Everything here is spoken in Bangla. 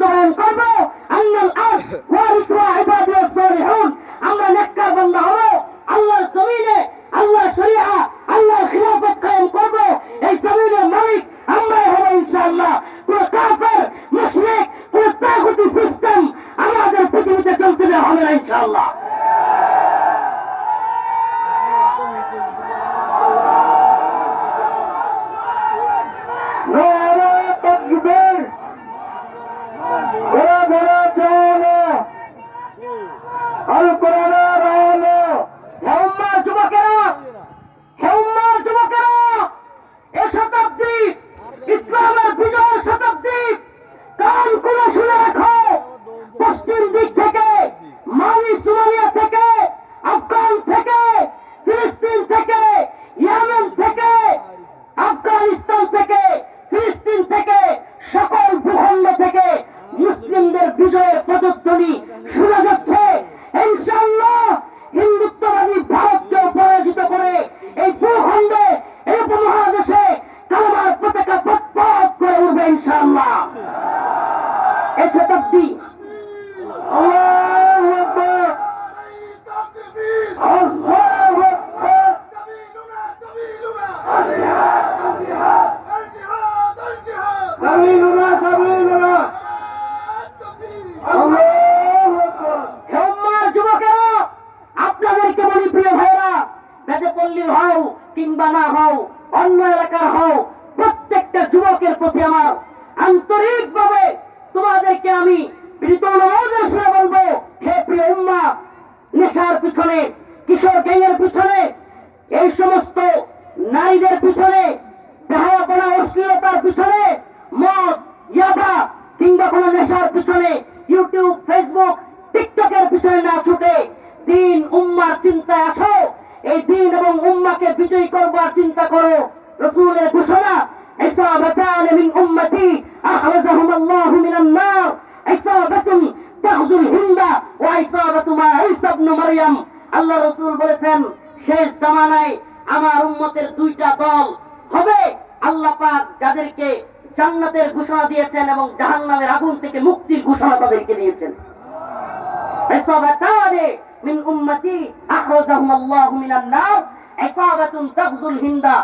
বাস্তবায়ন করব। আন্নাল আরদ ওয়ারিসুহা ইবাদিয়াস সালিহুন, আমরা নেককার বান্দা হব, আল্লাহর জমিনে আল্লাহর শরিয়া আল্লাহর খিলাফত কায়েম করব। এই জমিনের মালিক আমরাই হব ইনশাআল্লাহ। কোন কাফের মুশরিক কোন তাগুতি সিস্টেম আমাদের পৃথিবীতে চলতে দেওয়া হবে না ইনশাআল্লাহ। বিজয়ের পদধ্বনি শোনা যাচ্ছে। ইনশাআল্লাহ হিন্দুত্ববাদী ভারতকে পরাজিত করে এই ভূখণ্ডে এই উপমহাদেশে কালেমার পতাকা পথ করে উঠবে ইনশাআল্লাহ। এই শতাব্দী আল্লাহু আকবার, আল্লাহু আকবার, সাবিলুনা সাবিলুনা। আপনাদেরকে বলি প্রিয় ভাইরা, বেদেপল্লীর হও কিংবা না হও, অন্য এলাকার হও, প্রত্যেকটা যুবকের প্রতি আমার আন্তরিকভাবে তোমাদেরকে আমি প্রীত অনুরোধের সঙ্গে বলবো, হে প্রিয় উম্মাহ, নেশার পিছনে, কিশোর গ্যাংয়ের পিছনে, এই সমস্ত নারীদের পিছনে, বেহায়াপনা অশ্লীলতার পিছনে, মদ ইয়াবা কিংবা কোন নেশার পিছনে, ইউটিউব ফেসবুক টিকটকের পিছনে না ছুটে দিন উম্মার চিন্তায় আসো। এই দিন এবং উম্মাকে বিজয়ী করবার চিন্তা করো। রাসূলের ঘোষণা, ইসাবাতান মিন উম্মতি আখরাজাহুম আল্লাহু মিনান নার, ইসাবাতুন তাগজুল হিন্দা ওয়া ইসাবাতু মা ঈসা ইবনে মারইয়াম। আল্লাহ রাসূল বলেছেন, শেষ জামানায় আমার উম্মতের দুইটা দল হবে। আল্লাহ পাক যাদেরকে জান্নাতের ঘোষণা দিয়েছেন এবং জাহান্নামের আগুন থেকে মুক্তির ঘোষণা তাদেরকে দিয়েছেন। ইসাবাতানে মিন উম্মতি আখরাজাহুম আল্লাহু মিনান নার, ইসাবাতুন তাগজুল হিন্দা